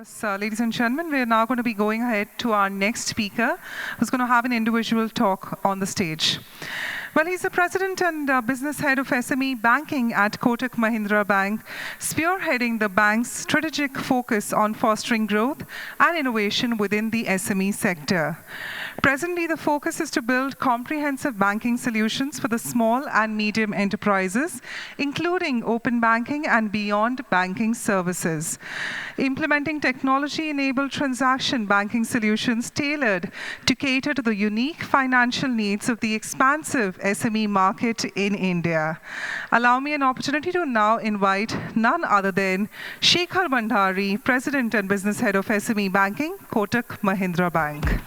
course, ladies and gentlemen, we're now going to be going ahead to our next speaker, who's going to have an individual talk on the stage. Well, he's the president and business head of SME banking at Kotak Mahindra Bank, spearheading the bank's strategic focus on fostering growth and innovation within the SME sector. Presently, the focus is to build comprehensive banking solutions for the small and medium enterprises, including open banking and beyond banking services. Implementing technology-enabled transaction banking solutions tailored to cater to the unique financial needs of the expansive SME market in India. Allow me an opportunity to now invite none other than Shekhar Bhandari, President and Business Head of SME Banking, Kotak Mahindra Bank.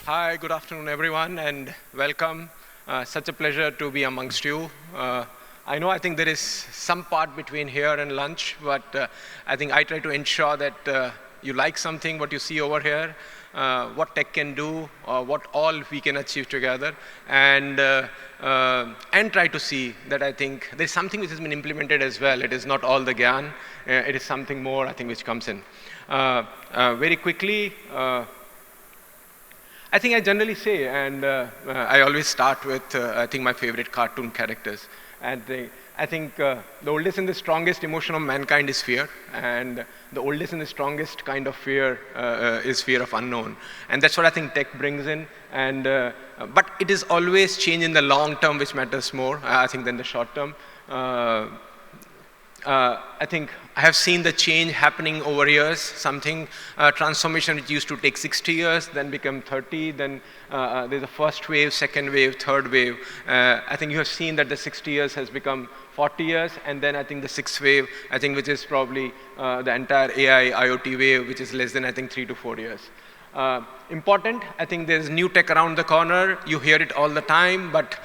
Hi, good afternoon, everyone, and welcome. Such a pleasure to be amongst you. I think there is some part between here and lunch, but I think I try to ensure that you like something, what you see over here, what tech can do, what all we can achieve together, and try to see that I think there's something which has been implemented as well. It is not all the gyan. It is something more, I think, which comes in. Very quickly, I think I generally say, and I always start with, I think, my favorite cartoon characters. And I think the oldest and the strongest emotion of mankind is fear. And the oldest and the strongest kind of fear is fear of unknown. And that's what I think tech brings in. And but it is always change in the long term which matters more, I think, than the short term. I think I have seen the change happening over years, something transformation which used to take 60 years, then become 30, then there's a first wave, second wave, third wave. I think you have seen that the 60 years has become 40 years, and then I think the sixth wave, I think, which is probably the entire AI, IoT wave, which is less than, I think, 3 to 4 years. Important, I think there's new tech around the corner. You hear it all the time, but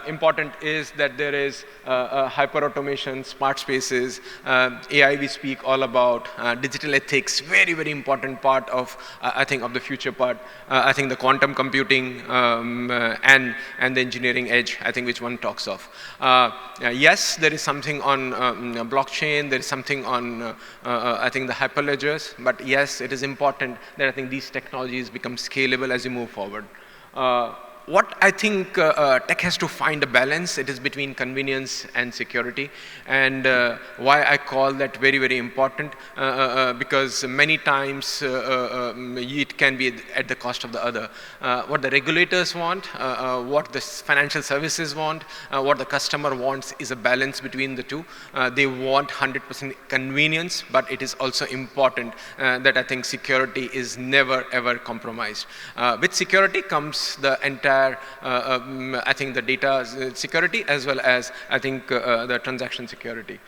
important is that there is hyper-automation, smart spaces, AI we speak all about, digital ethics, very, very important part of, I think, of the future part. I think the quantum computing and the engineering edge, I think, which one talks of. Yes, there is something on blockchain, there is something on, I think, the hyperledgers, but yes, it is important that I think these technologies become scalable as we move forward. What I think tech has to find a balance, it is between convenience and security, and why I call that very, very important, because many times it can be at the cost of the other. What the regulators want, what the financial services want, what the customer wants is a balance between the two. They want 100% convenience, but it is also important that I think security is never ever compromised. With security comes the entire I think the data security as well as I think the transaction security.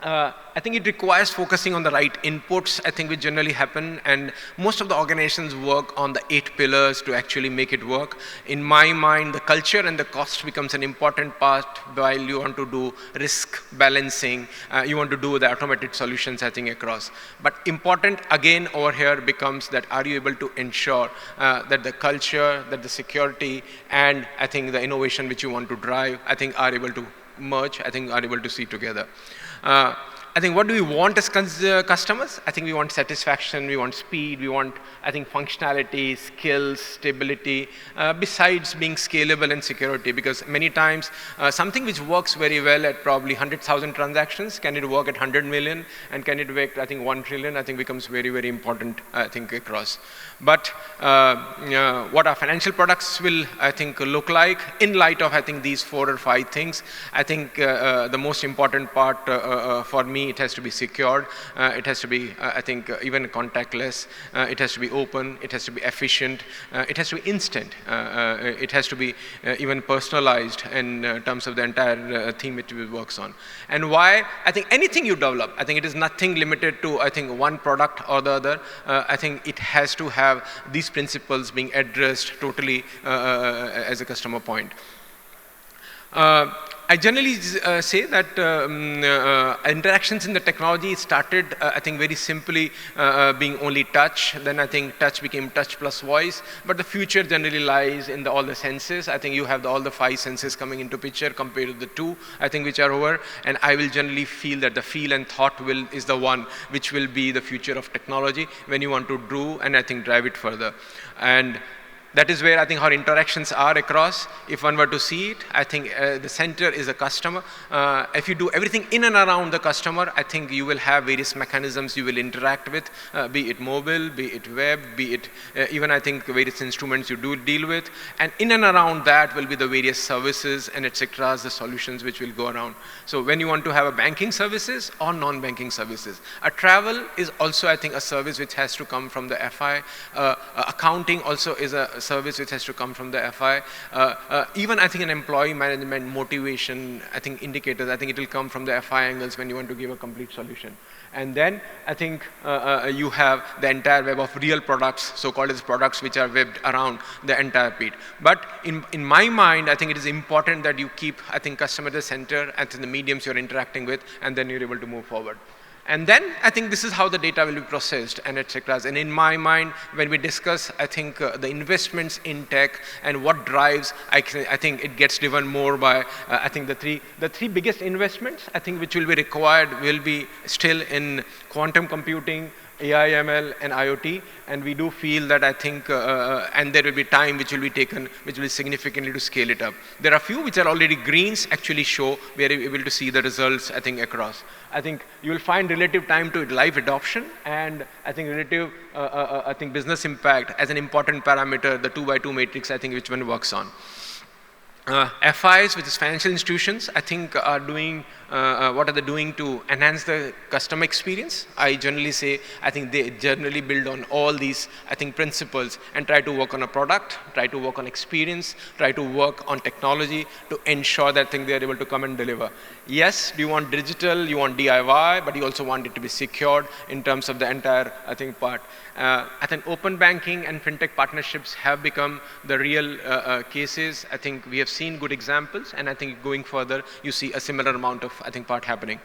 I think it requires focusing on the right inputs, I think, which generally happen, and most of the organizations work on the 8 pillars to actually make it work. In my mind, the culture and the cost becomes an important part while you want to do risk balancing, you want to do the automated solutions, I think, across. But important, again, over here becomes that are you able to ensure that the culture, that the security, and I think the innovation which you want to drive, I think, are able to merge, I think, are able to see together. I think what do we want as customers? I think we want satisfaction, we want speed, we want, I think, functionality, skills, stability, besides being scalable and security, because many times something which works very well at probably 100,000 transactions, can it work at 100 million, and can it work, I think, 1 trillion, I think, becomes very, very important, I think, across. But what our financial products will, I think, look like in light of, I think, these 4 or 5 things, I think the most important part for me, it has to be secured, it has to be, I think, even contactless, it has to be open, it has to be efficient, it has to be instant, it has to be even personalized in terms of the entire theme it works on. And why? I think anything you develop, I think it is nothing limited to, I think, one product or the other. I think it has to have these principles being addressed totally as a customer point. I generally say that interactions in the technology started, I think, very simply being only touch. Then I think touch became touch plus voice. But the future generally lies in all the senses. I think you have all the 5 senses coming into picture compared to the 2, I think, which are over. And I will generally feel that the feel and thought is the one which will be the future of technology when you want to do and I think drive it further. And that is where I think our interactions are across. If one were to see it, I think the center is a customer. If you do everything in and around the customer, I think you will have various mechanisms you will interact with, be it mobile, be it web, be it even I think various instruments you do deal with. And in and around that will be the various services and etc. the solutions which will go around. So when you want to have a banking services or non-banking services, a travel is also I think a service which has to come from the FI. Accounting also is a service which has to come from the FI. Even I think an employee management motivation, I think indicators, I think it will come from the FI angles when you want to give a complete solution. And then I think you have the entire web of real products, so-called as products which are webbed around the entire pit. But in my mind, I think it is important that you keep, I think, customer at the center and the mediums you're interacting with, and then you're able to move forward. And then I think this is how the data will be processed and etc. And in my mind, when we discuss, I think the investments in tech and what drives, I think it gets driven more by, I think the three biggest investments, I think which will be required will be still in quantum computing, AI, ML, and IoT, and we do feel that I think, and there will be time which will be taken, which will significantly to scale it up. There are a few which are already greens actually show, we are able to see the results, I think, across. I think you will find relative time to live adoption, and I think relative, I think business impact as an important parameter, the 2x2 matrix, I think, which one works on. FIs, which is financial institutions, I think are doing, what are they doing to enhance the customer experience? I generally say, I think they generally build on all these, I think, principles and try to work on a product, try to work on experience, try to work on technology to ensure that I think they are able to come and deliver. Yes, you want digital, you want DIY, but you also want it to be secured in terms of the entire, I think, part. I think open banking and fintech partnerships have become the real cases. I think we have seen good examples, and I think going further, you see a similar amount of, I think, part happening.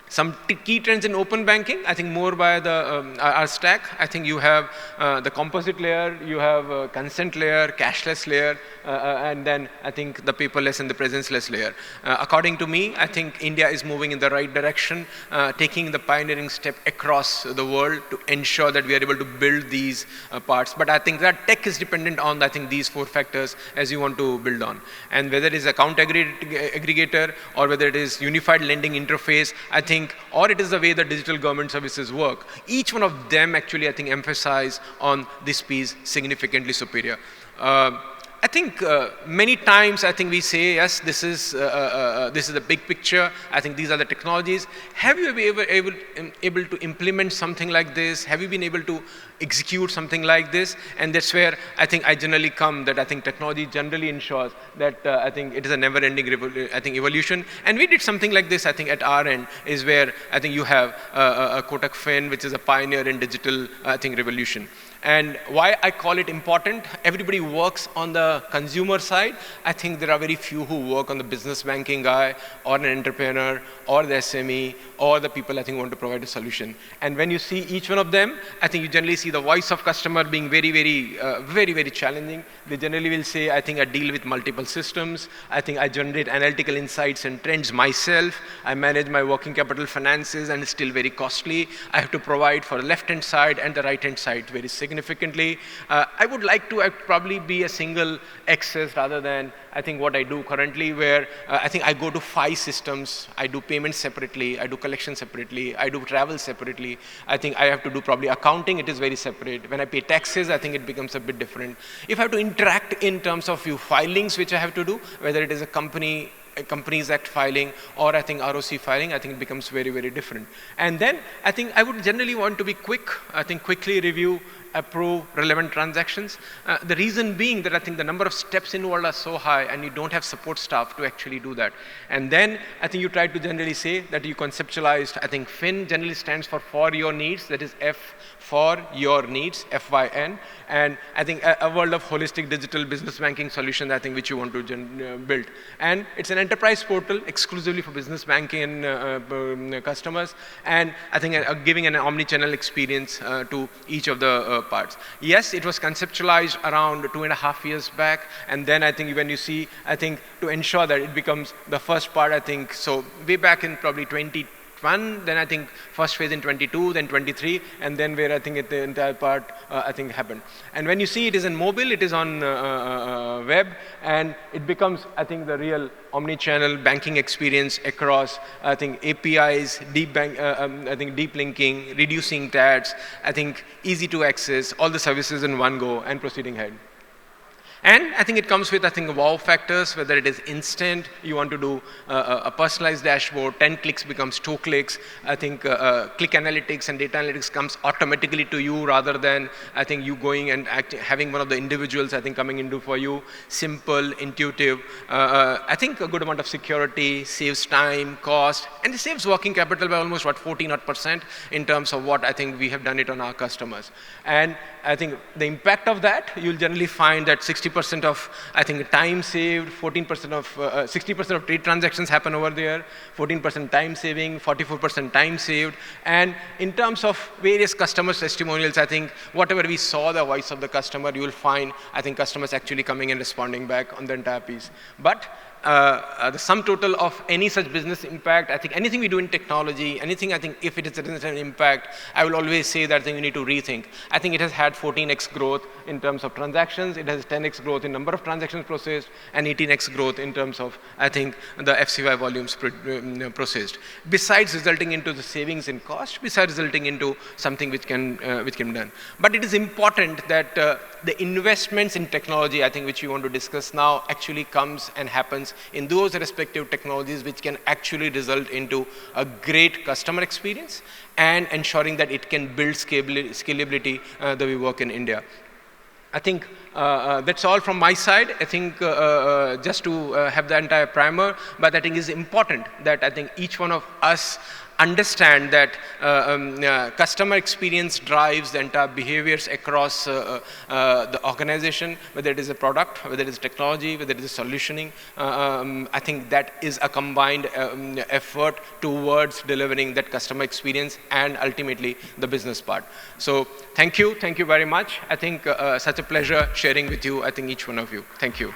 Some key trends in open banking, I think more by the our stack. I think you have the composite layer, you have consent layer, cashless layer, and then I think the paperless and the presenceless layer. According to me, I think India is moving in the right direction, taking the pioneering step across the world to ensure that we are able to build these parts. But I think that tech is dependent on, I think, these 4 factors as you want to build on. And whether it is account aggregator or whether it is unified lending interface, I think, or it is the way the digital government services work. Each one of them actually, I think, emphasize on this piece significantly superior. I think many times I think we say, yes, this is the big picture. I think these are the technologies. Have you been able to implement something like this? Have you been able to execute something like this? And that's where I think I generally come, that I think technology generally ensures that I think it is a never-ending evolution. And we did something like this, I think, at our end, is where I think you have a Kotak Fin, which is a pioneer in digital, I think, revolution. And why I call it important, everybody works on the consumer side. I think there are very few who work on the business banking guy or an entrepreneur or the SME or the people I think want to provide a solution. And when you see each one of them, I think you generally see the voice of customer being very, very challenging. They generally will say, I think I deal with multiple systems. I think I generate analytical insights and trends myself. I manage my working capital finances and it's still very costly. I have to provide for the left-hand side and the right-hand side very significantly. I would like to probably be a single access rather than I think what I do currently, where I think I go to 5 systems. I do payments separately. I do collection separately. I do travel separately. I think I have to do probably accounting. It is very separate. When I pay taxes, I think it becomes a bit different. If I have to interact in terms of few filings which I have to do, whether it is a Companies Act filing or I think ROC filing, I think it becomes very, very different. And then I think I would generally want to be quick. I think quickly review approve relevant transactions. The reason being that I think the number of steps involved are so high and you don't have support staff to actually do that. And then I think you try to generally say that you conceptualized, I think FIN generally stands for your needs, that is F for your needs, FYN, and I think a world of holistic digital business banking solution, I think, which you want to build. And it's an enterprise portal exclusively for business banking and customers, and I think giving an omni-channel experience to each of the parts. Yes, it was conceptualized around 2.5 years back, and then I think when you see, I think to ensure that it becomes the first part, I think, so way back in probably 2021, then I think first phase in 22, then 23, and then where I think the entire part I think happened. And when you see it is in mobile, it is on web, and it becomes, I think, the real omni-channel banking experience across, I think, APIs, I think deep linking, reducing TATs, I think easy to access, all the services in one go, and proceeding ahead. And I think it comes with, I think, wow factors, whether it is instant, you want to do a personalized dashboard, 10 clicks becomes 2 clicks. I think click analytics and data analytics comes automatically to you rather than, I think, you going and having one of the individuals, I think, coming into for you. Simple, intuitive. I think a good amount of security, saves time, cost, and it saves working capital by almost, 14% in terms of what I think we have done it on our customers. And I think the impact of that, you'll generally find that 60% of, I think, time saved, 14% of, 60% of trade transactions happen over there, 14% time saving, 44% time saved. And in terms of various customer testimonials, I think whatever we saw the voice of the customer, you will find, I think, customers actually coming and responding back on the entire piece. But the sum total of any such business impact, I think anything we do in technology, anything, I think, if it is an impact, I will always say that I think we need to rethink. I think it has had 14x growth in terms of transactions, it has 10x growth in number of transactions processed, and 18x growth in terms of, I think, the FCY volumes processed. Besides resulting into the savings in cost, besides resulting into something which can be done. But it is important that the investments in technology, I think, which we want to discuss now, actually comes and happens in those respective technologies which can actually result into a great customer experience and ensuring that it can build scalability the way we work in India. I think that's all from my side. I think just to have the entire primer, but I think it's important that I think each one of us understand that customer experience drives the entire behaviors across the organization, whether it is a product, whether it is technology, whether it is solutioning. I think that is a combined effort towards delivering that customer experience and ultimately the business part. So thank you very much. I think such a pleasure sharing with you, I think, each one of you. Thank you.